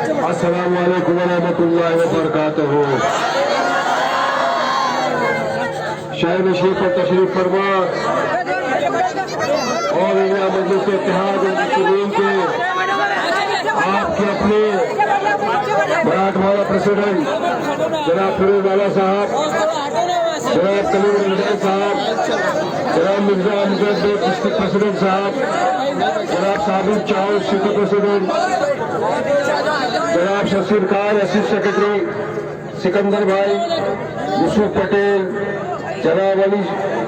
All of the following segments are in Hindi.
अस्सलामु अलैकुम व रहमतुल्लाहि व बरकातहू। शहर नशीब पर तशरीफ फरमा और इंडिया मजलिस इत्तेहाद मुस्लिमीन के आपके अपने मराठवाड़ा प्रेसिडेंट जनाब फिरोज वाला साहब, जनाब कलीम रमजान साहब, जनाब मिर्जा अमजद बेग डिस्ट्रिक्ट प्रेसिडेंट साहब, जनाब साबिर चावल सिटी प्रेसिडेंट, जनाब शशीर खान असिस्टेंट सेक्रेटरी, सिकंदर भाई, यूसुफ पटेल, जनाब अली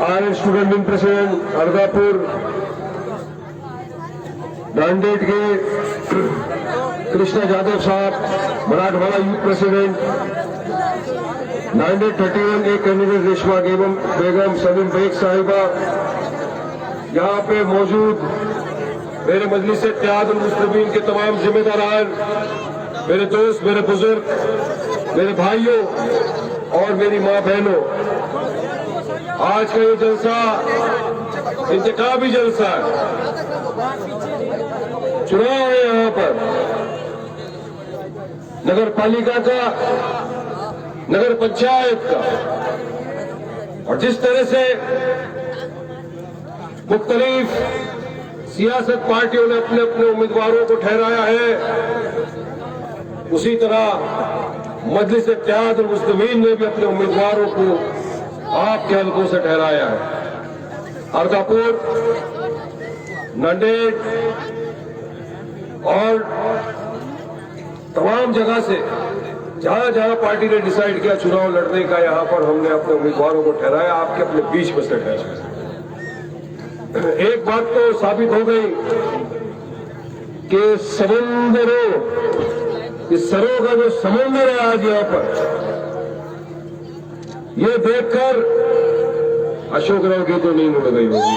आर student wing president Ardapur, Nanded के कृष्णा यादव साहब, मराठवाड़ा यूथ प्रेसिडेंट, नांदेड़ 31 एक कैंडिडेट रेशमा बेगम, सलीम बेग साहिबा, यहाँ पे मौजूद मेरे मजलिस इत्तेहाद मुस्लिमीन के तमाम जिम्मेदारान, मेरे दोस्त, मेरे बुजुर्ग, मेरे भाइयों और मेरी माँ बहनों, आज का ये जलसा इंतखाबी जलसा है। चुनाव है यहाँ पर नगर पालिका का, नगर पंचायत का, और जिस तरह से मुख्तलिफ सियासत पार्टियों ने अपने अपने उम्मीदवारों को ठहराया है, उसी तरह मजलिस इत्तेहाद मुस्लिमीन ने भी अपने उम्मीदवारों को आपके हलकों से ठहराया है। अर्दापुर, नांदेड़ और तमाम जगह से जहां जहां पार्टी ने डिसाइड किया चुनाव लड़ने का, यहां पर हमने अपने उम्मीदवारों को ठहराया, आपके अपने बीच में से ठहराया। एक बात तो साबित हो गई कि समुंदरों, इस सरों का जो समुंदर है आज यहाँ पर, ये देखकर अशोक राव की तो नींद उड़ गई होगी।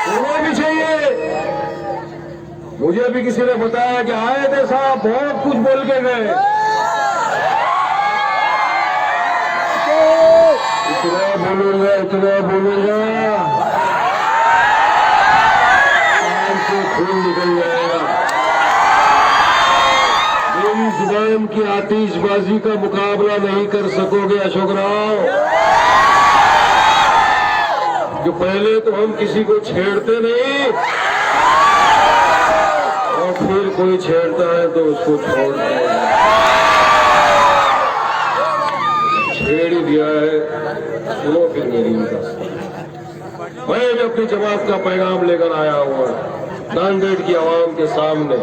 होना भी चाहिए। मुझे भी किसी ने बताया कि आए थे साहब, बहुत कुछ बोल के गए, इतना बोलूंगा से खून निकल जाएगा। मेरी जुबान की आतिशबाजी का मुकाबला नहीं कर सकोगे अशोक राव। जो पहले तो हम किसी को छेड़ते नहीं, और फिर कोई छेड़ता है तो उसको छोड़ते हैं। छेड़ ही दिया है, सुनो फिर मेरी उनका। मैं भी अपनी जमात का पैगाम लेकर आया हुआ नांदेड़ की आवाम के सामने।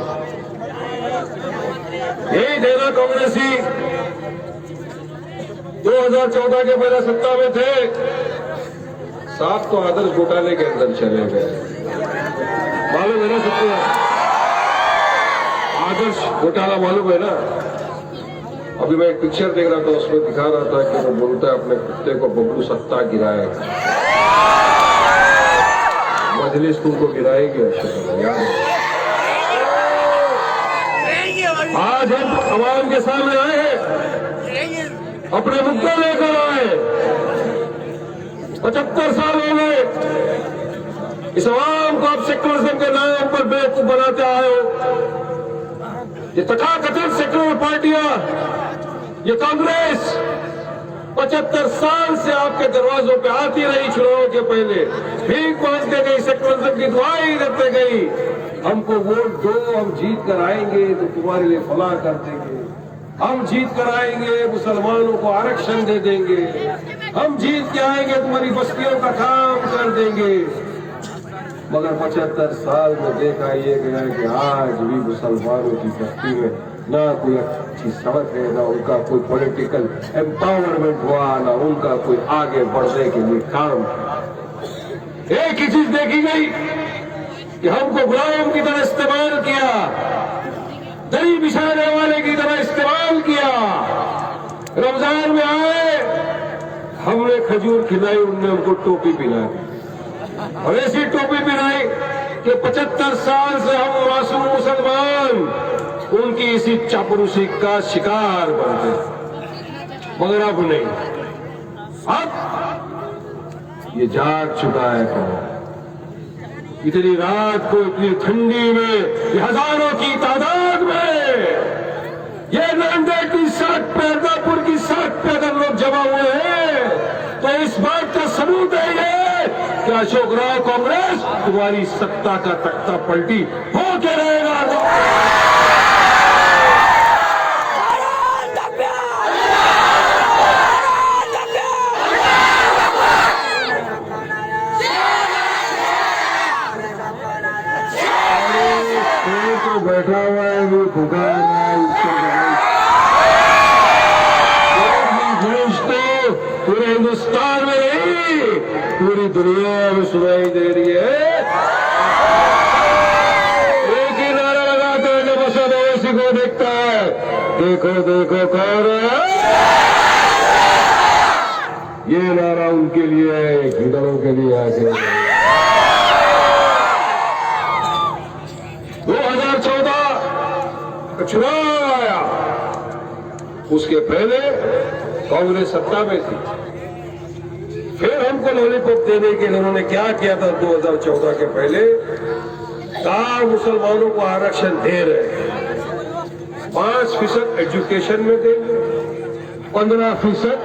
यही देना कांग्रेसी 2014 के पहले सत्ता में थे, साफ तो आदर्श घोटाले के अंदर चले गए। मालूम है ना सबको, आदर्श घोटाला मालूम है ना। अभी मैं एक पिक्चर देख रहा था, उसमें दिखा रहा था कि वो बोलता है अपने कुत्ते को बबलू सत्ता गिराएगा। मजलिस तुमको गिराएगी यार। आज हम आवाम के सामने आए हैं, अपने मुद्दे लेकर आए। 75 साल हो गए इस आवाम को आप सेक्युलरिज्म के नाम पर बेवकूफ बनाते आए हो। ये तथाकथित सेक्युलर पार्टियां, ये कांग्रेस 75 साल से आपके दरवाजों पे आती रही, चुनाव के पहले भीख मांगते गई, सेक्युलरिज्म की दुआई देते गई, हमको वोट दो, हम जीत कर आएंगे तो तुम्हारे लिए फलाह कर देंगे, हम जीत कर आएंगे मुसलमानों को आरक्षण दे देंगे, हम जीत के आएंगे तुम्हारी बस्तियों का काम कर देंगे। मगर 75 साल में देखा ये गया कि आज भी मुसलमानों की बस्ती में ना कोई अच्छी सड़क है, ना उनका कोई पॉलिटिकल एम्पावरमेंट हुआ, ना उनका कोई आगे बढ़ने के लिए काम। एक ही चीज देखी गई कि हमको गुलाम की तरह इस्तेमाल किया, दरी बिछाने वाले की तरह इस्तेमाल किया। रमजान में आए, हमने खजूर खिलाई, उनने हमको टोपी पिलाई, और ऐसी टोपी पिलाई कि 75 साल से हम मासूम मुसलमान उनकी इसी चापलूसी का शिकार बनते। मगर अब नहीं, अब ये जाग चुका है कौन। इतनी रात को इतनी ठंडी में ये हजारों की तादाद में ये नांदेड़ की 60 मिर्जापुर की 60 पैदल लोग जमा हुए हैं, तो इस बात का सबूत है ये कि अशोक राव कांग्रेस तुम्हारी सत्ता का तख्ता पलटी हो के रहेगा। बैठा हुआ है वो भूखा है, तो पूरे हिंदुस्तान में नहीं पूरी दुनिया में सुनाई दे रही है। एक ही नारा लगाते हैं जब असद ओवैसी को देखता है, देखो देखो कौन है। ये नारा उनके लिए है, गिदड़ों के लिए आगे। 2014 का चुनाव आया, उसके पहले कांग्रेस सत्ता में थी। फिर हमको लॉलीपॉप देने के लिए उन्होंने क्या किया था 2014 के पहले, कहा मुसलमानों को आरक्षण दे रहे हैं, 5% एजुकेशन में देंगे, 15%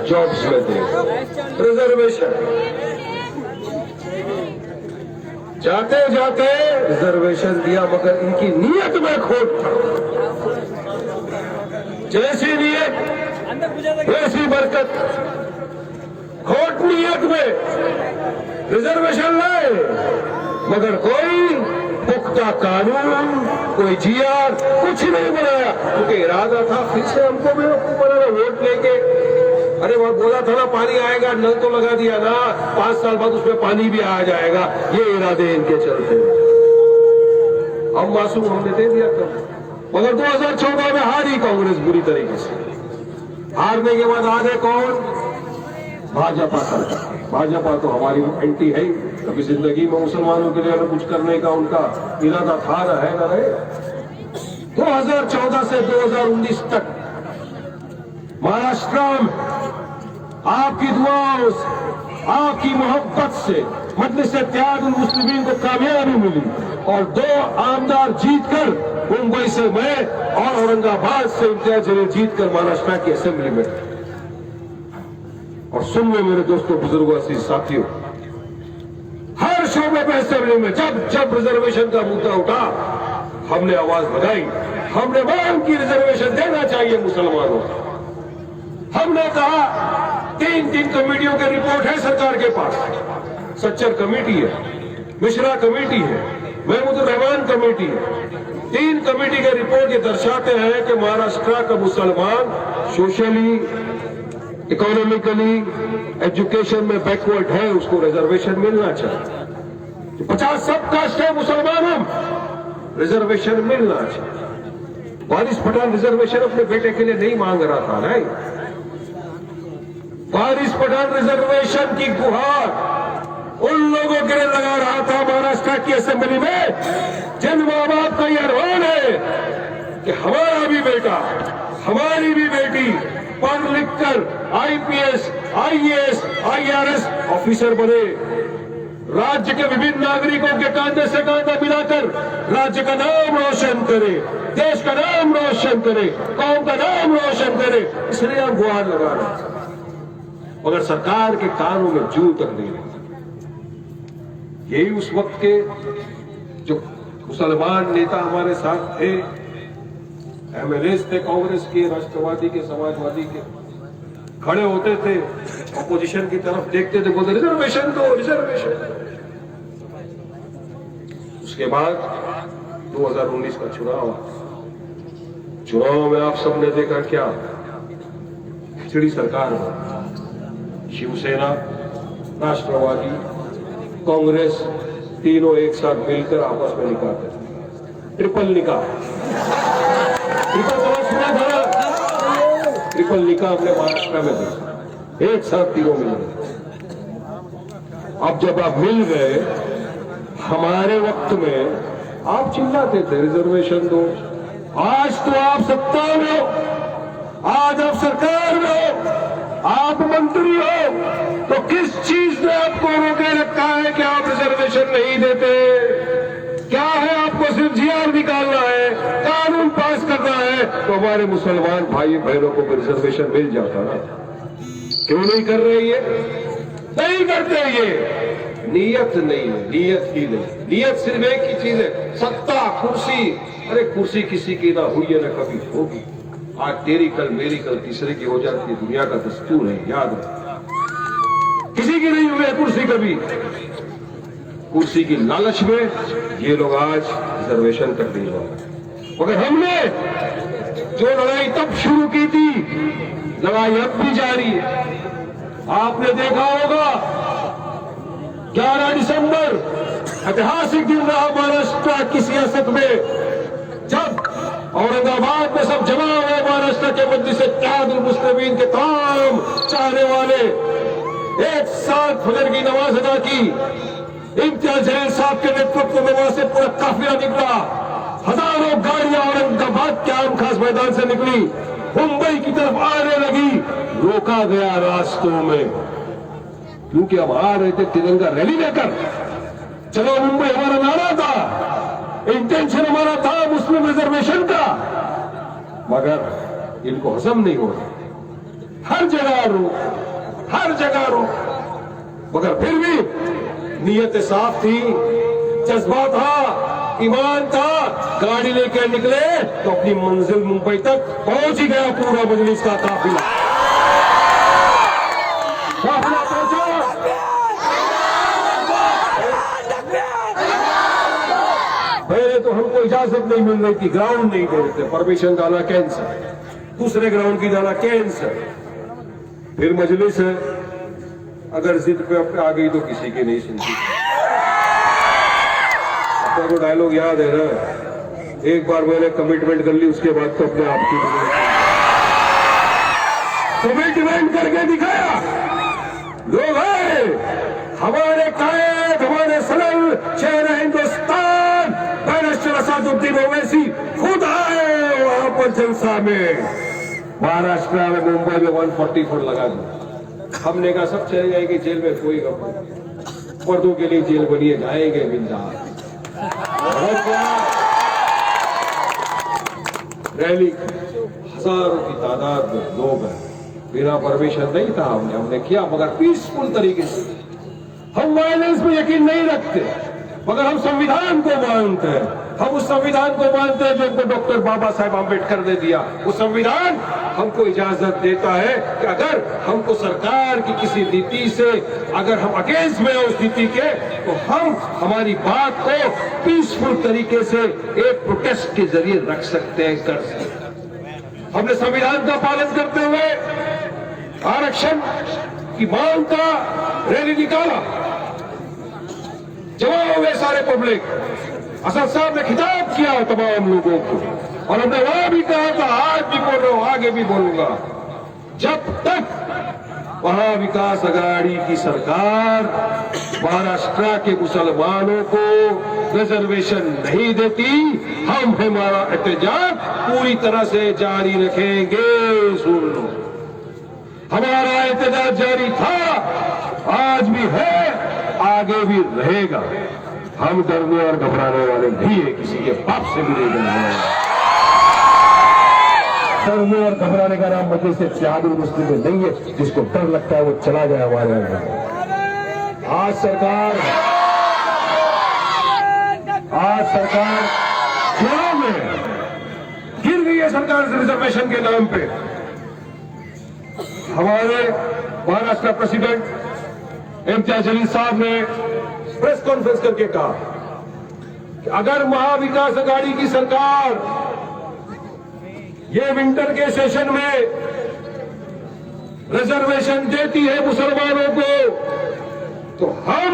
जॉब्स में देंगे, रिजर्वेशन। जाते जाते रिजर्वेशन दिया, मगर इनकी नीयत में खोट था। जैसी नीयत वैसी बरकत। खोट नीयत में रिजर्वेशन लाए, मगर कोई पुख्ता कानून, कोई जीआर कुछ नहीं बनाया, क्योंकि इरादा था फिर से हमको बेवकूफ बनाना वोट लेके। अरे वहां बोला था ना पानी आएगा, नल तो लगा दिया ना, 5 साल बाद उसमें पानी भी आ जाएगा। ये इरादे इनके चलते हम मासूम, हमने दे दिया था। मगर 2014 में हारी कांग्रेस बुरी तरीके से। हारने के बाद आगे कौन? भाजपा सरकार। भाजपा तो हमारी एंटी है ही, कभी जिंदगी में मुसलमानों के लिए कुछ करने का उनका इरादा था ना, है ना रहे। 2014 से 2019 तक महाराष्ट्र में आपकी दुआओं से, आपकी मोहब्बत से मजलिस इत्तेहादुल मुस्लिमीन को कामयाबी मिली और 2 आमदार जीतकर, मुंबई से मैं और औरंगाबाद से इम्तियाज जलील जीतकर महाराष्ट्र की असेंबली में। और सुन लो मेरे दोस्तों, बुजुर्गों, अजीज साथियों, हर शोबे में असेंबली में जब जब रिजर्वेशन का मुद्दा उठा, हमने आवाज लगाई, हमने मांग की रिजर्वेशन देना चाहिए मुसलमानों को। हमने कहा 3 कमेटियों की रिपोर्ट है सरकार के पास। सच्चर कमेटी है, मिश्रा कमेटी है, महमूदुर रहमान कमेटी है। 3 कमेटी के रिपोर्ट ये दर्शाते हैं कि महाराष्ट्र का मुसलमान सोशली, इकोनॉमिकली, एजुकेशन में बैकवर्ड है, उसको रिजर्वेशन मिलना चाहिए। 50 सब कास्ट है मुसलमान, हम रिजर्वेशन मिलना चाहिए। वारिस पठान रिजर्वेशन अपने बेटे के लिए नहीं मांग रहा था, नहीं। वारिस पठान रिजर्वेशन की गुहार उन लोगों के लिए लगा रहा था महाराष्ट्र की असेंबली में जिन मां बाप का यह अरमान है कि हमारा भी बेटा, हमारी भी बेटी पढ़ लिख कर आईपीएस, आईएएस, आईआरएस ऑफिसर बने, राज्य के विभिन्न नागरिकों के कांधे से कांधा मिलाकर राज्य का नाम रोशन करे, देश का नाम रोशन करे, कौम का नाम रोशन करे। इसलिए हम गुहार लगा रहे हैं, मगर सरकार के कानों में जू तक नहीं रही। यही उस वक्त के जो मुसलमान नेता हमारे साथ थे, एमएलएस थे कांग्रेस के, राष्ट्रवादी के, समाजवादी के, खड़े होते थे, अपोजिशन की तरफ देखते थे, बोलते रिजर्वेशन दो, रिजर्वेशन। उसके बाद 2019 का चुनाव, चुनाव में आप सबने देखा क्या, खिचड़ी सरकार है। शिवसेना, राष्ट्रवादी, कांग्रेस तीनों एक साथ मिलकर आपस में निकाह करते, ट्रिपल निकाह। ट्रिपल तलाक सुना था, ट्रिपल निकाह हमने महाराष्ट्र में देखा, एक साथ तीनों मिल गए। अब जब आप मिल गए, हमारे वक्त में आप चिल्लाते थे रिजर्वेशन दो, आज तो आप सत्ता में हो, आज आप सरकार में हो, आप मंत्री हो तो किस चीज ने आपको रोके रखा है कि आप रिजर्वेशन नहीं देते? क्या है, आपको सिर्फ जीआर निकालना है, कानून पास करना है, तो हमारे मुसलमान भाई बहनों को भी रिजर्वेशन मिल जाता ना। क्यों नहीं कर रहे? ये नहीं करते। ये नीयत नहीं है, नीयत ही नहीं। नीयत सिर्फ एक ही चीज है, सत्ता, कुर्सी। अरे कुर्सी किसी की ना हुई है ना कभी होगी। आज तेरी कल मेरी कल तीसरे की हो जाती है, दुनिया का दस्तूर है, याद रख। किसी की नहीं हुई है कुर्सी कभी। कुर्सी की लालच में ये लोग आज रिजर्वेशन कर दिए हैं। मगर हमने जो लड़ाई तब शुरू की थी, लड़ाई अब भी जारी है। आपने देखा होगा 11 दिसंबर ऐतिहासिक दिन रहा महाराष्ट्र की सियासत में, जब औरंगाबाद में सब जमा हुए महाराष्ट्र के मस्जिद से इत्तेहादुल मुस्लिमीन के तमाम चाहने वाले एक साथ फजर की नमाज अदा की। इम्तियाज जलील साहब के नेतृत्व में वहां से पूरा काफिला निकला। हजारों गाड़ियां औरंगाबाद के आम खास मैदान से निकली, मुंबई की तरफ आने लगी। रोका गया रास्तों में, क्योंकि हम आ रहे थे तिरंगा रैली लेकर। चलो मुंबई हमारा नारा था, इंटेंशन हमारा था मुस्लिम रिजर्वेशन का, मगर इनको हजम नहीं हो रहा। हर जगह रोक, हर जगह रोक। मगर फिर भी नीयत साफ थी, जज्बा था, ईमान था। गाड़ी लेकर निकले तो अपनी मंजिल मुंबई तक पहुंच ही गया पूरा मजलिस का काफिला। काफिला पहुंचा। पहले तो हमको इजाजत नहीं मिल रही थी, ग्राउंड नहीं दे रहे थे, परमिशन डाला कैंसर, दूसरे ग्राउंड की डाला कैंसर। फिर मजलिस है, अगर जिद पे अपने आ गई तो किसी की नहीं सुनती। आपको डायलॉग याद है ना, एक बार मैंने कमिटमेंट कर ली, उसके बाद तो अपने आप की कमिटमेंट करके दिखाया। लोग आए, हमारे कायद, हमारे सनल शेर हिंदुस्तान बैरिस्टर असदुद्दीन ओवैसी खुद आए वहां पर जलसा में। महाराष्ट्र में मुंबई में 144 लगा दी। हमने कहा सब चले जाएंगे जेल में, कोई गम नहीं, मर्दों के लिए जेल बनिए, जाएंगे बिंदास। रैली हजारों की तादाद में लोग हैं, बिना परमिशन नहीं था, हमने किया, मगर पीसफुल तरीके से। हम वायलेंस में यकीन नहीं रखते, मगर हम संविधान को मानते हैं। हम उस संविधान को मानते हैं जो डॉक्टर बाबा साहेब आम्बेडकर ने दिया। वो संविधान हमको इजाजत देता है कि अगर हमको सरकार की किसी नीति से अगर हम अगेंस्ट में हैं उस नीति के, तो हम हमारी बात को पीसफुल तरीके से एक प्रोटेस्ट के जरिए रख सकते हैं, कर सकते हैं। हमने संविधान का पालन करते हुए आरक्षण की मांग का रैली निकाला, जमा हो गए सारे पब्लिक। असद साहब ने खिताब किया तमाम लोगों को, और हमने वहां भी कहा था, आज भी बोल रहा हूं, आगे भी बोलूंगा, जब तक वहां विकास अघाड़ी की सरकार महाराष्ट्र के मुसलमानों को रिजर्वेशन नहीं देती, हम हमारा एहतजाज पूरी तरह से जारी रखेंगे। सुन लो, हमारा एहतजाज जारी था, आज भी है, आगे भी रहेगा। हम डरने और घबराने वाले नहीं है, किसी के बाप से भी नहीं डरने वाले। डरने और घबराने का नाम मजलिस से इत्तेहादुल मुस्लिमीन नहीं है। जिसको डर लगता है वो चला जाए हमारे अंदर। आज सरकार चुनाव में गिर गई है, सरकार रिजर्वेशन के नाम पे। हमारे महाराष्ट्र प्रेसिडेंट इम्तियाज जलील साहब ने प्रेस कॉन्फ्रेंस करके कहा कि अगर महाविकास अघाड़ी की सरकार ये विंटर के सेशन में रिजर्वेशन देती है मुसलमानों को, तो हम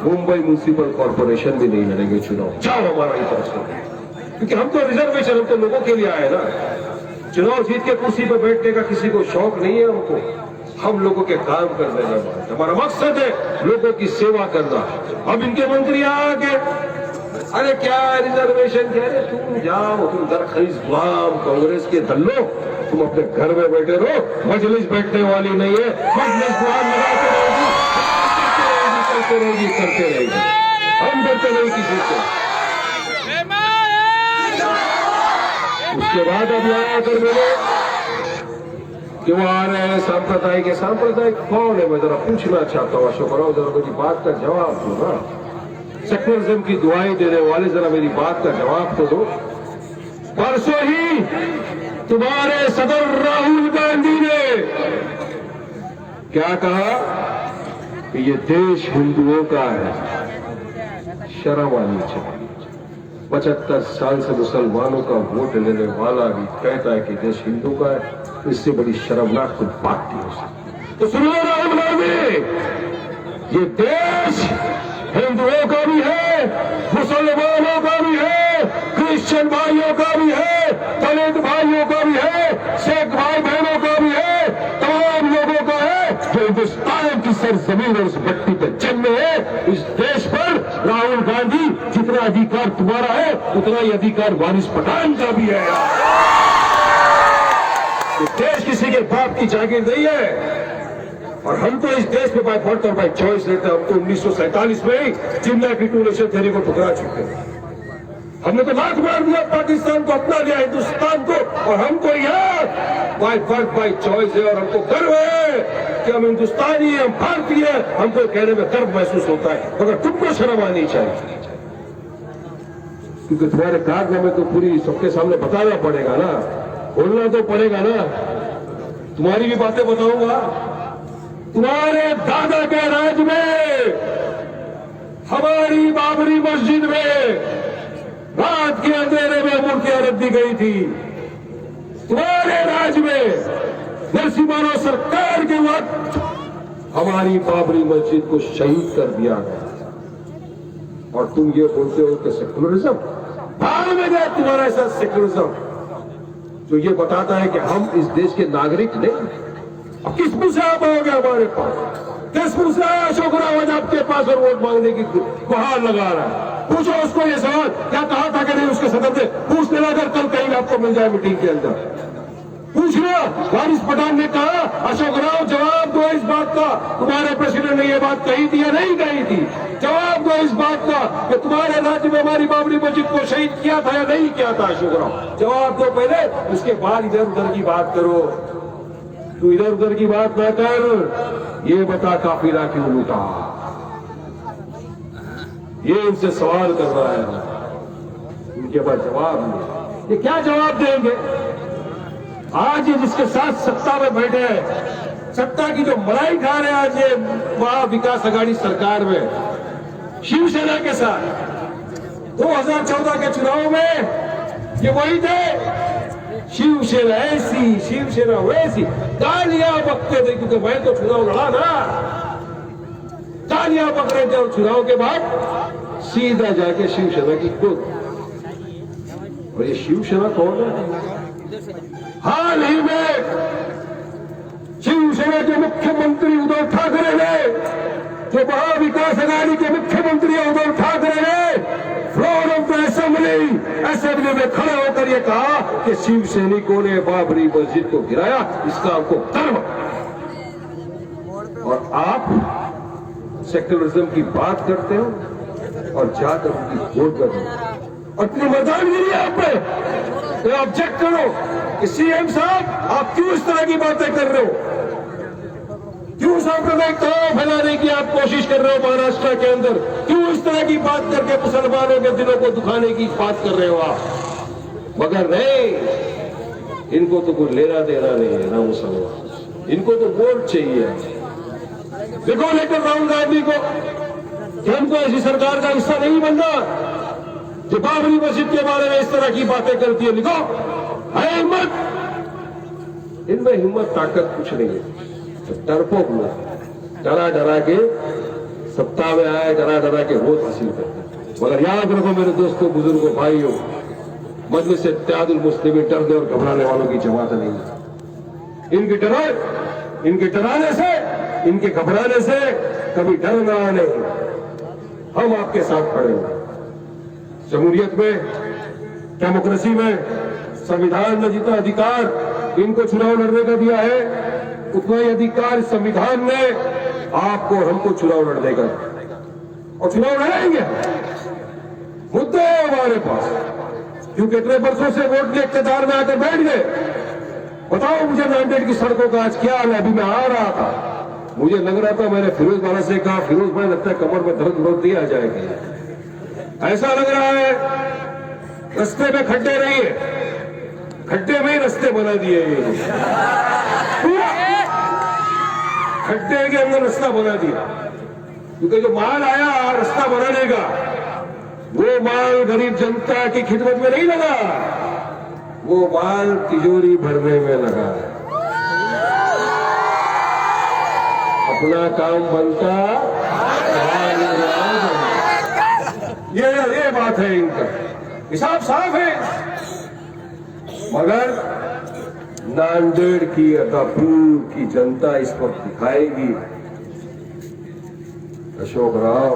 मुंबई म्युनिसिपल कॉर्पोरेशन भी नहीं लड़ेंगे चुनाव। जाओ हमारा ही फैसला, क्योंकि हम तो रिजर्वेशन हम तो लोगों के लिए आए ना। चुनाव जीत के कुर्सी पर बैठने का किसी को शौक नहीं है हमको। हम लोगों के काम करने का हमारा मकसद है, लोगों की सेवा करना। अब इनके मंत्री आके अरे क्या रिजर्वेशन कह रहे, तुम जाओ, तुम दरखलीस गुलाम कांग्रेस के दल्लो, तुम अपने घर में बैठे रहो, मजलिस बैठने वाली नहीं है, मजलिस गुलाम लगाते रहेगी, करते रहेगी, हम डरते नहीं किसी से। उसके बाद अब यहाँ आकर बोले कि वो आ रहे हैं सांप्रदायिक है। सांप्रदायिक कौन है, मैं जरा पूछना चाहता हूँ अशोक राव, जरा मेरी बात का जवाब दो ना। सेक्युलरिज्म की दुआई देने वाले, जरा मेरी बात का जवाब तो दो। परसों ही तुम्हारे सदर राहुल गांधी ने क्या कहा कि ये देश हिंदुओं का है, शर्म आनी चाहिए। 75 साल से मुसलमानों का वोट लेने वाला भी कहता है कि देश हिंदू का है, इससे बड़ी शर्मनाक कोई बात नहीं हो सकती। तो सुनो राहुल गांधी, ये देश हिंदुओं का भी है, मुसलमानों का भी है, क्रिश्चियन भाइयों का भी है, दलित भाइयों का भी है, सिख भाई बहनों का भी है, तमाम लोगों का है जो हिंदुस्तान की सरजमीन और उस मिट्टी पर जन्मे हैं। इस देश पर राहुल गांधी, जितना अधिकार तुम्हारा है उतना ही अधिकार वारिस पठान का भी है। इस देश किसी के बाप की जागीर नहीं है, और हम तो इस देश में बाय बर्थ और बाय चॉइस रहते हैं। हम तो 1947 में ही चिमना की टू नेशन थ्योरी को ठुकरा चुके हैं। हमने तो लाख मार दिया पाकिस्तान को, अपना लिया हिंदुस्तान को, और हमको यह बाय बर्थ बाय चॉइस है, और हमको गर्व है कि हम हिंदुस्तानी हैं, हम भारतीय हैं। हमको कहने में गर्व महसूस होता है, मगर तुमको शर्म आनी चाहिए, क्योंकि तुम्हारे कारनामे तो पूरी सबके सामने बताना पड़ेगा ना, बोलना तो पड़ेगा ना। तुम्हारी भी बातें बताऊंगा। तुम्हारे दादा के राज में हमारी बाबरी मस्जिद में रात के अंधेरे में मूर्तियां रख दी गई थी। तुम्हारे राज में नरसिम्हा सरकार के वक्त हमारी बाबरी मस्जिद को शहीद कर दिया गया, और तुम ये बोलते हो कि सेक्युलरिज्म, भाग में गया तुम्हारा ऐसा सेक्युलरिज्म जो ये बताता है कि हम इस देश के नागरिक नहीं। अब किस मुंह से आप आओगे हमारे पास, किस मुंह से आया अशोक राव आज आपके पास और वोट मांगने की गुहार लगा रहा है? पूछो उसको ये सवाल, क्या कहा था कि नहीं उसके सदर से, पूछ लेना, अगर कल कहीं आपको मिल जाए मीटिंग के अंदर, पूछना। वारिस पठान ने कहा, अशोक राव जवाब दो इस बात का, तुम्हारे प्रेसिडेंट ने ये बात कही थी या नहीं कही थी? जवाब दो इस बात का कि तुम्हारे राज्य में हमारी बाबरी मस्जिद को शहीद किया था या नहीं किया था अशोक राव? जवाब दो पहले, उसके बाद इधर उधर की बात करो। तू इधर उधर की बात ना कर, ये बता काफिला क्यों लूटा, ये इनसे सवाल कर रहा है, उनके पास जवाब नहीं। ये क्या जवाब देंगे? आज ये जिसके साथ सत्ता में बैठे हैं, सत्ता की जो मलाई खा रहे हैं आज ये महाविकास आघाड़ी सरकार में, शिवसेना के साथ 2014 के चुनाव में ये वही थे। शिवसेना ऐसी, शिवसेना वैसी, गालियां बकते थे, क्योंकि मैं तो चुनाव लड़ा ना, गालियां बक रहे थे, और चुनाव के बाद सीधा जाके शिवसेना की गोद। और ये शिवसेना कौन है? हाल ही में शिवसेना के मुख्यमंत्री उद्धव ठाकरे ने, जो महाविकास आघाड़ी के मुख्यमंत्री उद्धव ठाकरे ने फ्लोर ऑफ द असेंबली में खड़े होकर यह कहा कि शिव सैनिकों ने बाबरी मस्जिद को गिराया, इसका आपको गर्व। और आप सेक्युलरिज्म की बात करते हो और जाकर उनकी वोट कर दो, और इतनी मर्दानगिरी आप पे, तो ऑब्जेक्ट करो कि सीएम साहब आप क्यों इस तरह की बातें कर रहे हो, क्यों सांप्रदायिक तनाव फैलाने की आप कोशिश कर रहे हो महाराष्ट्र के अंदर, क्यों इस तरह की बात करके मुसलमानों के दिलों को दुखाने की बात कर रहे हो आप? मगर नहीं, इनको तो कोई लेना देना नहीं है ना मुसलमान, इनको तो वोट चाहिए। देखो लेकर राहुल गांधी को कि हमको ऐसी सरकार का हिस्सा नहीं बनना जो बाबरी मस्जिद के बारे में इस तरह की बातें करती है। लिखो, है हिम्मत, इनमें हिम्मत ताकत कुछ नहीं है, डरपोक लोग डरा डरा के सत्ता में आए, डरा डरा के वोट हासिल करते। मगर याद रखो मेरे दोस्तों, बुजुर्गों, भाइयों, मजलिस से इत्तेहादुल मुस्लिमीन डरने और घबराने वालों की जमात नहीं। इनके डराने से, इनके घबराने से कभी डरना नहीं। हम आपके साथ खड़े हैं। जमहूरियत में, डेमोक्रेसी में संविधान ने जितना अधिकार इनको चुनाव लड़ने का दिया है, उतना ही अधिकार संविधान ने आपको और हमको चुनाव लड़ने का, और चुनाव लड़ेंगे। मुद्दे है हमारे पास, क्योंकि इतने वर्षों से वोट के इख्तियार में आकर बैठ गए। बताओ मुझे नांदेड़ की सड़कों का आज क्या हाल है? अभी मैं आ रहा था, मुझे लग रहा था, मैंने फिरोज वाला से कहा, फिरोज भाई लगता है कमर में दर्द होती आ जाएगी, ऐसा लग रहा है। रास्ते में खड्डे नहीं है, खड्डे में ही रास्ते बना दिए, खड्डे के अंदर रास्ता बना दिया, क्योंकि जो माल आया रास्ता बनाने का, वो माल गरीब जनता की खिदमत में नहीं लगा, वो माल तिजोरी भरने में लगा है। अपना काम बनता, ये बात है इनका, हिसाब साफ है। मगर नांदेड़ की अदापुर की जनता इस वक्त दिखाएगी, अशोक राव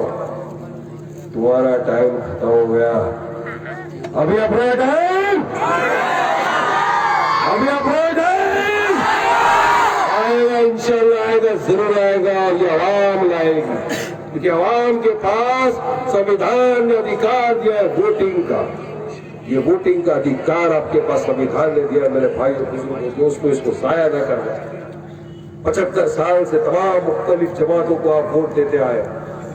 तुम्हारा टाइम खत्म हो गया, अभी अपना टाइम, अभी अपना टाइम आएगा, इंशाल्लाह आएगा, जरूर आएगा, और ये आवाम लाएगी, क्योंकि आवाम के पास संविधान ने अधिकार दिया है वोटिंग का। ये वोटिंग का अधिकार आपके पास संविधान ने दिया। मेरे भाई और बुजुर्गों, दोस्तों, इसको जाया न करना। 75 साल से तमाम मुख्तलिफ जमातों को आप वोट देते आए,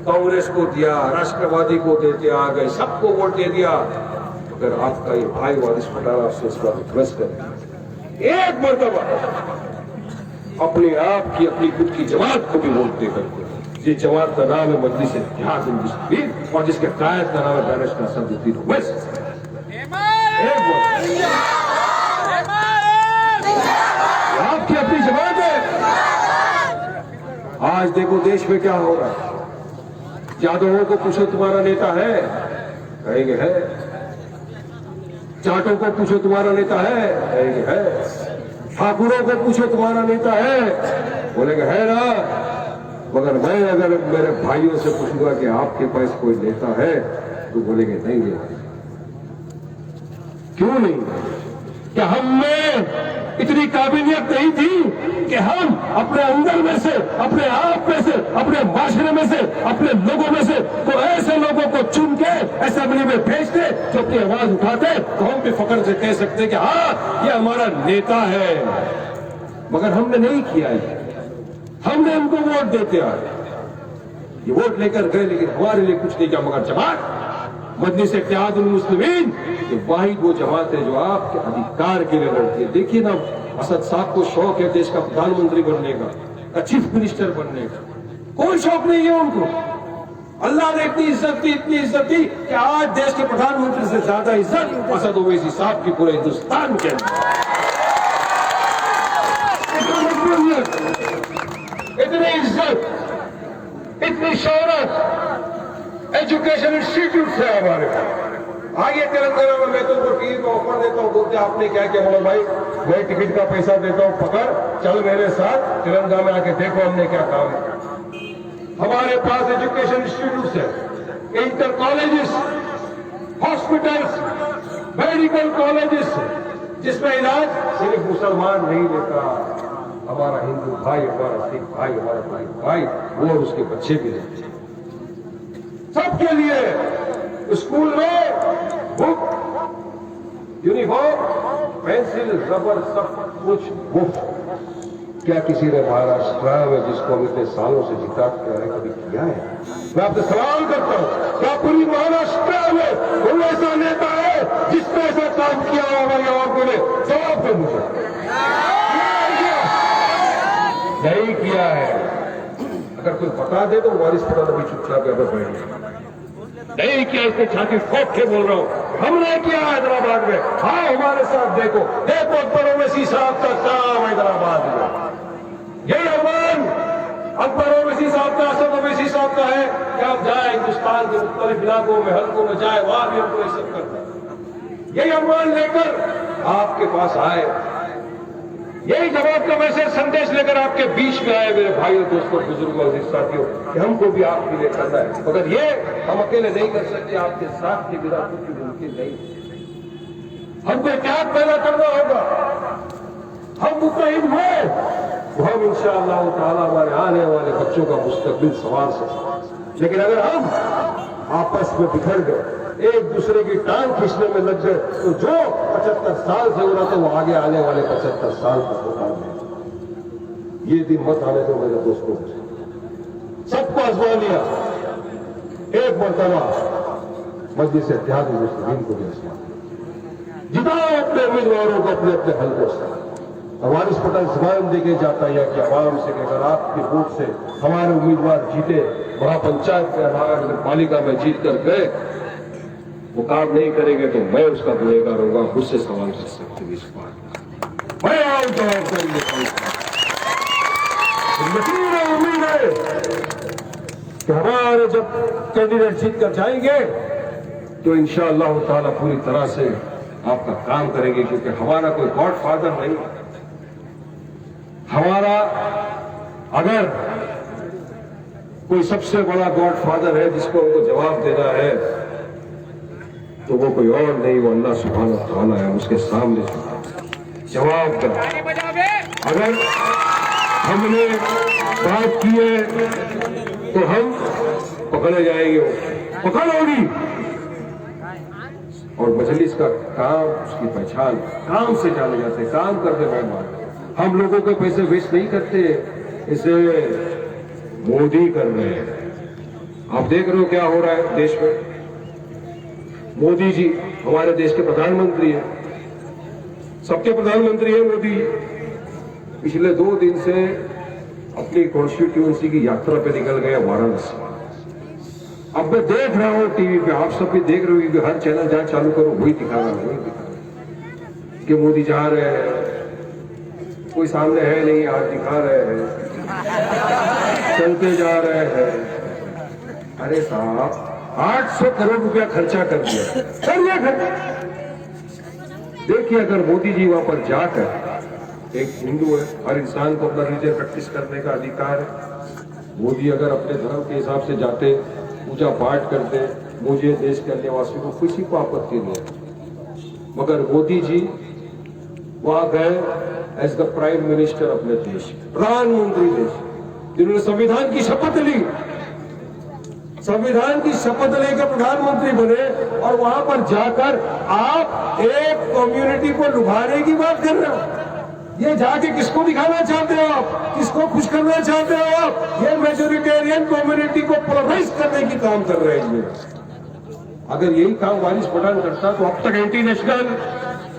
कांग्रेस को दिया, राष्ट्रवादी को देते आ गए, सबको वोट दे दिया। अगर आपका ये भाई वारिस पठान आपसे इस बार रिक्वेस्ट करे, एक मरतबा अपने आप की, अपनी खुद की जमात को भी वोट दे करके, ये जमात का नाम है मजलिस इत्तेहाद मुस्लिमीन, और जिसके कायद का नाम है बैरिस्टर असदुद्दीन ओवैसी। आपकी अपनी जमात है। आज देखो देश में क्या हो रहा है। यादवों को पूछो तुम्हारा नेता है, कहेंगे है। जाटों को पूछो तुम्हारा नेता है, कहेंगे है। ठाकुरों को पूछो तुम्हारा नेता है, बोलेंगे है ना। मगर मैं अगर मेरे भाइयों से पूछूंगा कि आपके पास कोई नेता है, तो बोलेंगे नहीं है। क्यों नहीं? क्या हम में इतनी काबिलियत नहीं थी कि हम अपने अंदर में से, अपने आप में से, अपने माशरे में से, अपने लोगों में से तो ऐसे लोगों को चुन के असेंबली में भेजते जो अपनी आवाज उठाते, तो हम भी फख्र से कह सकते कि हाँ ये हमारा नेता है। मगर हमने नहीं किया, हमने उनको वोट देते आए, ये वोट लेकर गए, लेकिन हमारे लिए कुछ नहीं किया। मगर जमात मजलिस इत्तेहाद मुस्लिमीन ये वाहिद वो जमात है जो आपके अधिकार के लिए लड़ती है। देखिए ना, असद साहब को शौक है देश का प्रधानमंत्री बनने का, चीफ मिनिस्टर बनने का, कोई शौक नहीं है उनको। अल्लाह ने इतनी इज्जत दी कि आज देश के प्रधानमंत्री से ज्यादा इज्जत असद ओवैसी साहब की पूरे हिंदुस्तान के अंदर। इतनी इज्जत, इतनी शौहरत एजुकेशन इंस्टीट्यूट है हमारे पास। आइए तेलंगाना में, मैं तुमको टीवी का ऑफर देता हूँ, बोलते आपने क्या किया? बोलो भाई मैं टिकट का पैसा देता हूँ, पकड़ चल मेरे साथ तेलंगाना में आके देखो हमने क्या काम किया। हमारे पास एजुकेशन इंस्टीट्यूट है, inter colleges, hospitals, medical colleges, जिसमें इलाज सिर्फ मुसलमान नहीं लेता, हमारा हिंदू भाई, हमारा सिख भाई, हमारा भाई वो और उसके बच्चे भी लेते। सबके लिए स्कूल में बुक, यूनिफॉर्म, पेंसिल, रबर, सब कुछ मुफ्त। क्या किसी ने महाराष्ट्र में, जिसको हम इतने सालों से जिता कर रहे, कभी किया है? मैं आपसे सवाल करता हूं, क्या पूरी महाराष्ट्र में कोई ऐसा नेता है जिसने ऐसा काम किया हो हमारी आवाम के लिए? जवाब दे मुझे। नहीं किया है। अगर कोई बता दे तो वारिस पठान अभी चुपचाप बैठे। नहीं किया, इसने छाती ठोक के बोल रहा हूं, हमने किया हैदराबाद में। हाँ हमारे साथ देखो अकबर ओवैसी साहब का काम हैदराबाद में। यही अरमान अकबर ओवैसी साहब का, असद ओवैसी साहब का है कि आप जाए हिंदुस्तान के मुख्तलिफ इलाकों में, हल्कों में जाए, वहां भी हमको इज्जत करता है। यही अरमान लेकर आपके पास आए, यही जवाब का मैसेज संदेश लेकर आपके बीच में आए मेरे भाइयों, दोस्तों, बुजुर्गों और साथियों कि हमको भी आपके लिए करना है, मगर ये हम अकेले नहीं कर सकते, आपके साथ के बिना कुछ मुमकिन नहीं। हमको त्याग पैदा करना होगा। हम मुतहिद हुए तो हम इंशाअल्लाह ताला हमारे आने वाले बच्चों का मुस्तकबिल संवार सकते। लेकिन अगर हम आपस में बिखर गए, एक दूसरे की टांग खींचने में लग गए, तो जो 75 साल से हो रहा था वो आगे आने वाले 75 साल तक होता है। ये दिन मत आने दो मेरे दोस्तों। सबको आजमा लिया, एक मरतबा मजलिस इत्तेहाद मुस्लिमीन को भी आजमा, जिताओ अपने उम्मीदवारों को अपने अपने हल्कों से। वारिस पठान समान देके जाता है कि आवाम से कि अगर आपके वोट से हमारे उम्मीदवार जीते, महापंचायत में हमारा नगर पालिका में जीत कर गए, वो काम नहीं करेंगे तो मैं उसका गुनहगार होगा। मुझसे सवाल कर सकते हैं इस बात, मैं आऊं जवाब करेंगे। उम्मीद है कि हमारे जब कैंडिडेट जीत कर जाएंगे तो इंशाअल्लाह ताला पूरी तरह से आपका काम करेंगे, क्योंकि हमारा कोई गॉड फादर नहीं। हमारा अगर कोई सबसे बड़ा गॉड फादर है जिसको हमको जवाब देना है तो वो कोई और नहीं, वो अल्लाह सुब्हानहू व तआला है। उसके सामने जवाब दो। अगर हमने बात की है तो हम पकड़े जाएंगे, पकड़ होगी। और मजलिस का काम, उसकी पहचान काम से जाने जाते, काम करते मेहमान। हम लोगों के पैसे वेस्ट नहीं करते, इसे मोदी कर रहे हैं। आप देख रहे हो क्या हो रहा है देश में। मोदी जी हमारे देश के प्रधानमंत्री हैं, सबके प्रधानमंत्री हैं मोदी जी। पिछले 2 दिन से अपनी कॉन्स्टिट्यूएंसी की यात्रा पे निकल गए वाराणसी। अब मैं देख रहा हूं टीवी पे, आप सब भी देख रहे हो कि हर चैनल जहां चालू करो वही दिखा रहा है, वही दिखा रहा है कि मोदी जा रहे हैं, कोई सामने है नहीं, हाथ दिखा रहे हैं, चलते जा रहे हैं। अरे साहब, 800 करोड़ रुपया खर्चा कर दिया, करिए खर्चा। देखिए, अगर मोदी जी वहां पर जाकर, एक हिंदू है, हर इंसान को अपना रिलीजन प्रैक्टिस करने का अधिकार है। मोदी अगर अपने धर्म के हिसाब से जाते, पूजा पाठ करते, मुझे देश के अन्य वासियों को किसी को आपत्ति नहीं है। मगर मोदी जी वहां गए एज द प्राइम मिनिस्टर अपने देश, प्रधानमंत्री देश, जिन्होंने संविधान की शपथ ली, संविधान की शपथ लेकर प्रधानमंत्री बने, और वहां पर जाकर आप एक कम्युनिटी को लुभाने की बात कर रहे हो। ये जाके किसको दिखाना चाहते हो आप, किसको खुश करना चाहते हो आप? ये मेजोरिटेरियन कम्युनिटी को पोलराइज करने की काम कर रहे हैं। अगर यही काम वारिस पठान करता तो अब तक एंटी नेशनल,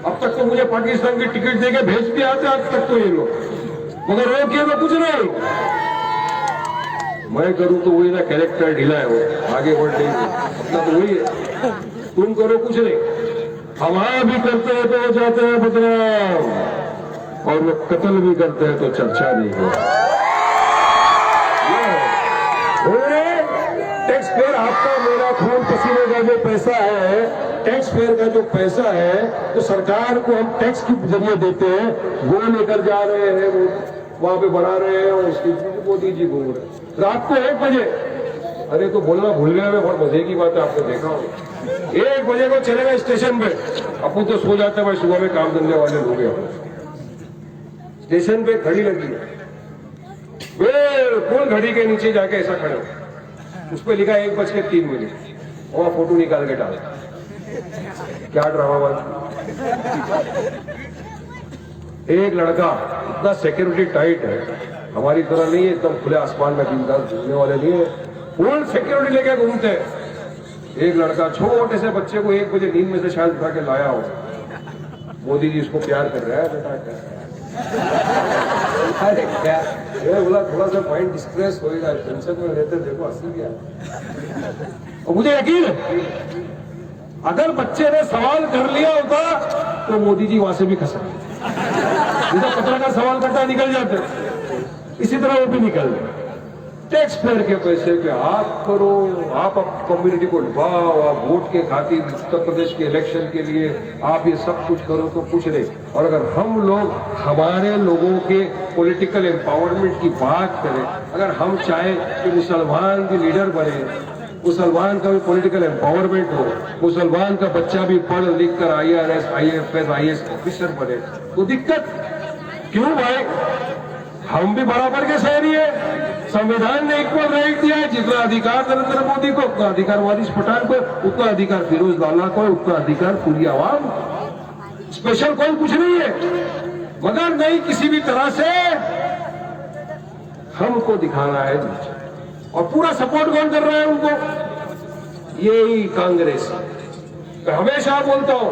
अब तक तो मुझे पाकिस्तान की टिकट देके भेज भी आते अब तक तो ये लोग, मगर वो किया तो कुछ नहीं। मैं करूं तो वही ना, कैरेक्टर ढीला है, वो आगे बढ़ नहीं, अपना तो वही है। तुम करो कुछ नहीं, हमारा भी करते हैं तो हो जाते हैं बदनाम, और वो कत्ल भी करते हैं तो चर्चा नहीं हो। टैक्स पेयर, आपका मेरा खून पसीने का जो पैसा है, टैक्स पेयर का जो पैसा है, तो सरकार को हम टैक्स के जरिए देते हैं, वो लेकर जा रहे हैं, वो वहां पे बना रहे हैं, और उसकी मोदी जी घूम रहे हैं रात को 1 बजे। अरे तो बोलना भूल गए, मैं बहुत मजे की बात है, आपने देखा हो 1 बजे को चले गए स्टेशन पे। अपन तो सो जाते हैं भाई, सुबह में काम करने वाले लोग हैं। स्टेशन पे घड़ी लगी है, बिल्कुल घड़ी के नीचे जाके ऐसा खड़े हो, उस पर लिखा 1:03, और फोटो निकाल के डाल। क्या ड्रामाबाजी। एक लड़का, इतना सिक्योरिटी टाइट है, हमारी तरह नहीं है एकदम खुले आसमान में बिंदास घूमने वाले नहीं है, फुल सिक्योरिटी लेके घूमते हैं। एक लड़का छोटे से बच्चे को 1 बजे नींद में से शायद उठा के लाया हो। मोदी जी उसको प्यार कर रहा है, बेटा अरे क्या, मैं बोला थोड़ा सा माइंड डिस्ट्रेस होएगा, टेंशन में रहते, देखो हंसी भी आया। और मुझे यकीन है अगर बच्चे ने सवाल कर लिया होता तो मोदी जी वहां से भी खसक, जिधर पत्रकार सवाल करता निकल जाते, इसी तरह वो भी निकल गए। टैक्स पेयर के पैसे पे आप करो, आप कम्युनिटी को लुभाओ, आप वोट के खातिर उत्तर प्रदेश के इलेक्शन के लिए आप ये सब कुछ करो तो कुछ नहीं। और अगर हम लोग हमारे लोगों के पॉलिटिकल एम्पावरमेंट की बात करें, अगर हम चाहें कि मुसलमान भी लीडर बने, मुसलमान का भी पॉलिटिकल एम्पावरमेंट हो, मुसलमान का बच्चा भी पढ़ लिख कर IRS, IFS, IAS ऑफिसर बने, तो दिक्कत क्यों भाई? हम भी बराबर के शहरी है। संविधान ने इक्वल राइट दिया है, जितना अधिकार नरेंद्र मोदी को, उतना अधिकार वारिस पठान को, उतना अधिकार फिरोज लाला को, उतना अधिकार पूरी आवाम। स्पेशल कोई कुछ नहीं है, मगर नहीं किसी भी तरह से हमको दिखाना है। और पूरा सपोर्ट कौन कर रहा है उनको? यही कांग्रेस। मैं हमेशा बोलता हूं,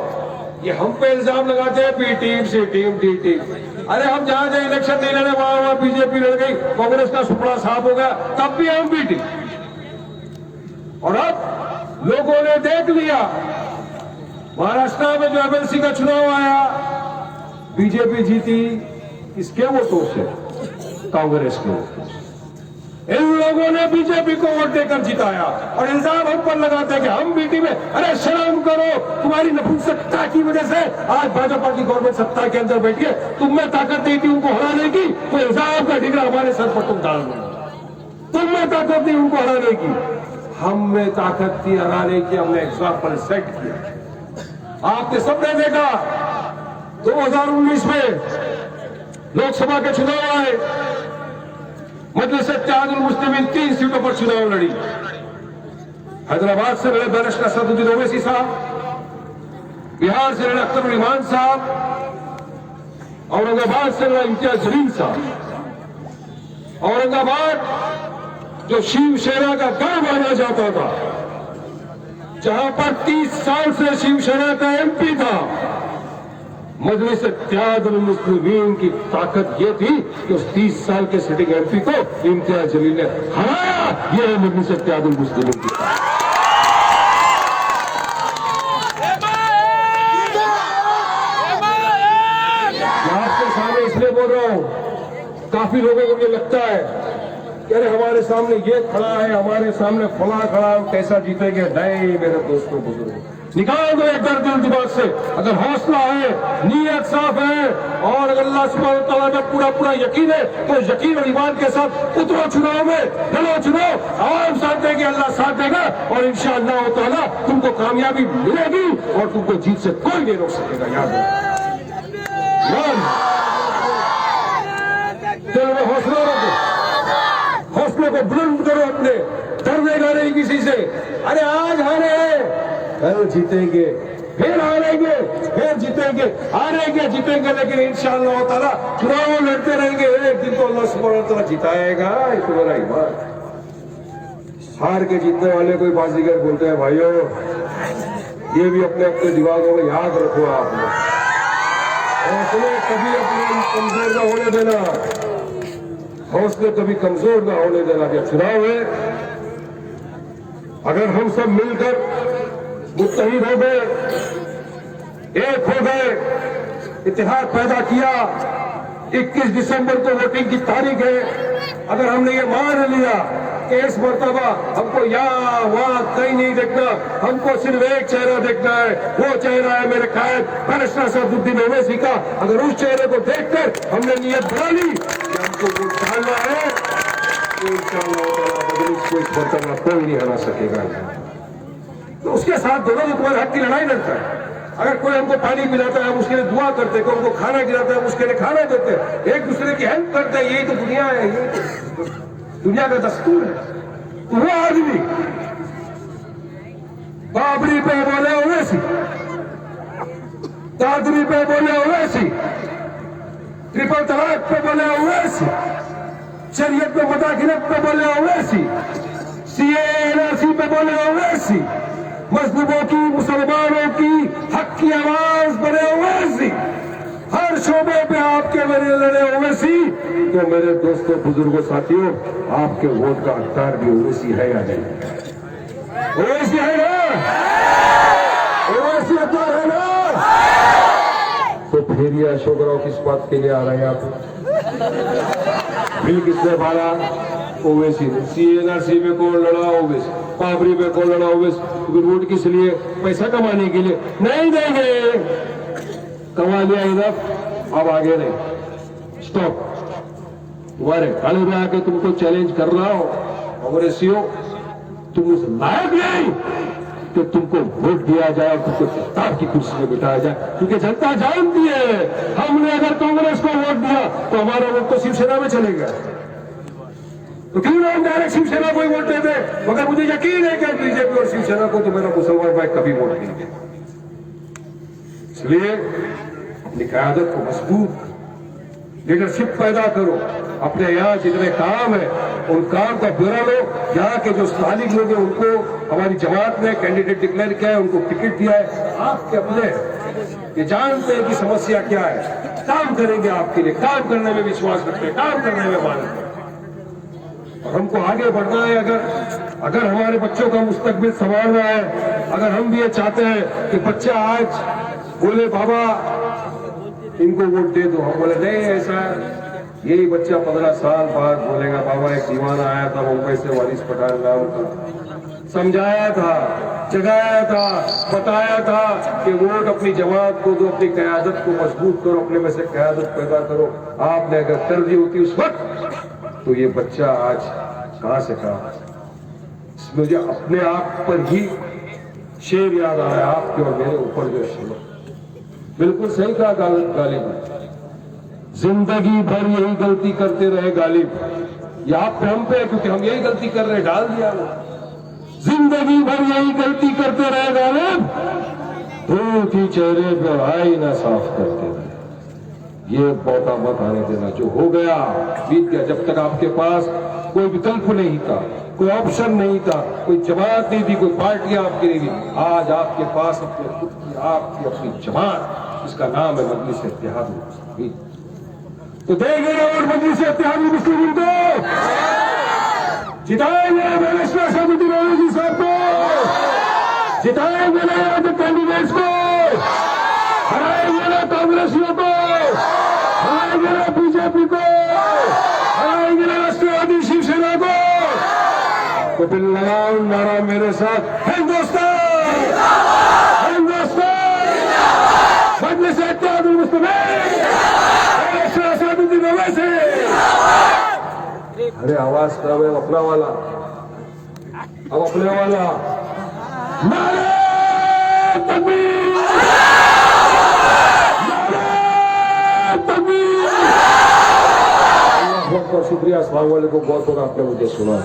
ये हम पे इल्जाम लगाते हैं बी टीम, सी टीम, डी टीम। अरे हम जहां जहां इलेक्शन नहीं लड़े वहां बीजेपी लड़ गई, कांग्रेस का सुपड़ा साफ हो गया, तब भी हम बी टीम। और अब लोगों ने देख लिया, महाराष्ट्र में जो MLC का चुनाव आया, बीजेपी जीती, किसके वोटों से? कांग्रेस के वोटों से। इन लोगों ने बीजेपी को वोट देकर जिताया और इल्जाम हम पर लगाते हैं कि हम बीटी में। अरे शर्म करो, तुम्हारी नपुंसकता की वजह से आज भाजपा की गवर्नमेंट सत्ता के अंदर बैठी है। तुम में ताकत नहीं थी उनको हराने की, तो इल्जाम का ठिकरा हमारे सर पर तुम डाल दो। तुम में ताकत नहीं उनको हराने की, हम में ताकत थी हराने की। हमने एग्जाम्पल सेट किया। आपने सबने देखा 2019 में लोकसभा के चुनाव आए, मजलिस इत्तेहादुल मुस्लिमीन 3 सीटों पर चुनाव लड़ी। हैदराबाद से लड़े बैरिस्टर असदुद्दीन ओवैसी साहब, बिहार से लड़े अख्तर इमान साहब, औरंगाबाद से लड़े इम्तियाज जलील साहब। औरंगाबाद जो शिवसेना का गढ़ माना जाता था, जहां पर 30 साल से शिवसेना का MP था, मजलिस इत्तेहादुल मुस्लिमीन की ताकत यह थी कि उस 30 साल के सिटिंग MP को इम्तियाज जलील ने हराया। यह है मजलिस इत्तेहादुल मुस्लिमीन की ताकत। मैं आपके सामने इसलिए बोल रहा हूं, काफी लोगों को ये लगता है कि अरे हमारे सामने ये खड़ा है, हमारे सामने फला खड़ा है, कैसा जीतेंगे? नहीं मेरे दोस्तों बुजुर्गों, निकाल दो एक डर दिल दिमाग से। अगर हौसला है, नीयत साफ है और अगर अल्लाह सुब्हानहू व तआला में पूरा पूरा यकीन है, तो यकीन और ईमान के साथ उतरो चुनाव में, लड़ो चुनाव, आवाम साथ देगी, अल्लाह साथ देगा और इंशाअल्लाह ताला तुमको कामयाबी मिलेगी और तुमको जीत से कोई नहीं रोक सकेगा। याद दिल में हौसला रखो, हौसले को बुलंद करो अपने, डरने का नहीं किसी से। अरे आज हारे कल जीतेंगे, फिर हारेंगे, फिर जीतेंगे, हारेंगे जीतेंगे, लेकिन इंशाअल्लाह ताला चुनाव लड़ते रहेंगे। एक दिन तो अल्लाह सुब्हानहू व तआला जिताएगा। ये तो मेरा ईमान। हार के जीतने वाले कोई बाजीगर बोलते हैं। भाइयों, ये भी अपने अपने दिमागों में याद रखो। आप हौसले कभी अपने कमजोर न होने देना, हौसले कभी कमजोर न होने देना। जब चुनाव है, अगर हम सब मिलकर मुत्तहिद हो गए, एक हो गए, इत्तेहाद पैदा किया, 21 दिसंबर को वोटिंग की तारीख है। अगर हमने ये मान लिया कि इस मर्तबा हमको यहाँ वहां कहीं नहीं देखना, हमको सिर्फ एक चेहरा देखना है, वो चेहरा है मेरे कायद बैरिस्टर असदुद्दीन ओवैसी का। अगर उस चेहरे को देखकर हमने नियत बना ली कि हमको वोट डालना है, तो इंशाअल्लाह मजलिस को इस मर्तबा कोई नहीं हरा सकेगा। तो उसके साथ दोनों जो तुम्हारे हक की लड़ाई लड़ता है। अगर कोई हमको पानी पिलाता है, हम उसके लिए दुआ करते हैं, कोई हमको खाना खिलाता है, हम उसके लिए खाना देते हैं, एक दूसरे की हेल्प करते हैं। यही तो दुनिया है, ये तो दुनिया का दस्तूर है। तो वो आदमी बाबरी पे बोले ओवैसी, दादरी पे बोले ओवैसी, ट्रिपल तलाक पे बोले ओवैसी, शरीयत में मदाखिलत पे बोले ओवैसी, CAA NRC पे बोले ओवैसी, मजलूमों की, मुसलमानों की हक की आवाज बने ओवैसी, हर शोबे पे आपके मेरे लड़े ओवैसी। तो मेरे दोस्तों, बुजुर्गों, साथियों, आपके वोट का हकदार भी ओवैसी है या नहीं? ओवैसी है ना? ओवैसी हकदार है ना? तो फिर ये अशोक राव किस बात के लिए आ रहे हैं? आप बिल किसने मारा? ओवैसी ने CNRC में कौन लड़ा, ओवैसी, पाबरी में कौन लड़ा, ओवैसी, वोट किस लिए, पैसा कमाने के लिए नहीं देंगे, कमा लिया इधर, अब आगे नहीं, स्टॉप। तुम्हारे काले में आके तुमको चैलेंज कर रहा हो, कांग्रेस हो, तुम उस लायक नहीं कि तुमको वोट दिया जाए और तुमको जनता की कुर्सी में बिठाया जाए, क्योंकि जनता जानती है हमने अगर कांग्रेस को वोट दिया तो हमारा वोट तो शिवसेना में चलेगा, तो क्यों ना हम डायरेक्ट शिवसेना को ही वोट दे दे। मगर मुझे यकीन है कि बीजेपी और शिवसेना को तो मेरा मुसलमान भाई कभी वोट नहीं देगा। इसलिए अपनी क़यादत को मजबूत, लीडरशिप पैदा करो, अपने यहाँ जितने काम है उन काम का ब्यौरा लो। यहाँ के जो स्थानिक लोग हैं उनको हमारी जमात ने कैंडिडेट डिक्लेयर किया है, उनको टिकट दिया है, आपके अपने ये जानते हैं कि समस्या क्या है, काम करेंगे आपके लिए, काम करने में विश्वास रखते हैं, काम करने में मानते हैं। और हमको आगे बढ़ना है। अगर हमारे बच्चों का मुस्तकबिल संभालना है, अगर हम भी ये चाहते हैं कि बच्चा आज बोले बाबा इनको वोट दे दो, हम बोले नहीं ऐसा, यही बच्चा 15 साल बाद बोलेगा बाबा एक दीवाना आया था मुंबई से, वारिस पठान नाम का, समझाया था, जगाया था, बताया था कि वोट अपनी जमात को दो, अपनी क़यादत को मजबूत करो, अपने में से क़यादत पैदा करो। आपने अगर कर दी होती उस वक्त तो ये बच्चा आज कहां से कहां। मुझे अपने आप पर ही शेर याद आ रहा है, आपके और मेरे ऊपर जो शेर, बिल्कुल सही कहा गालिब, जिंदगी भर यही गलती करते रहे गालिब, या आप पे हम पे, क्योंकि हम यही गलती कर रहे, डाल दिया वो, जिंदगी भर यही गलती करते रहे गालिब, धूप ही चेहरे पे आईना साफ करते रहे। ये मौका मत आने देना, जो हो गया बीत गया। जब तक आपके पास कोई विकल्प नहीं था, कोई ऑप्शन नहीं था, कोई जमात नहीं थी, कोई पार्टी आपकी नहीं थी, आज आपके पास अपने खुद की आपकी अपनी जमात, इसका नाम है मजलिस इत्तेहाद मुस्लिमीन। तो देंगे और मजलिस इत्तेहाद मुस्लिमीन को जिताएंगे, बैरिस्टर असदुद्दीन ओवैसी साहब को जिताएंगे, ना कैंडिडेट्स को हराएंगे, ना कांग्रेसियों को हराएंगे, ना बीजेपी को हराएंगे, ना राष्ट्रवादी शिवसेना को। तो फिर लगाओ नारा मेरे साथ, हिंदुस्तान हिंदुस्तान, मजलिस इत्तेहाद मुस्लिमीन, बैरिस्टर असदुद्दीन ओवैसी। अरे आवाज कम है, अपना वाला, अब अपने वाला, नारे तकबीर, नारे तकबीर। अल्लाह बहुत शुक्रिया, अस्सलाम वालेकुम, बहुत बहुत आपने मुझे सुना।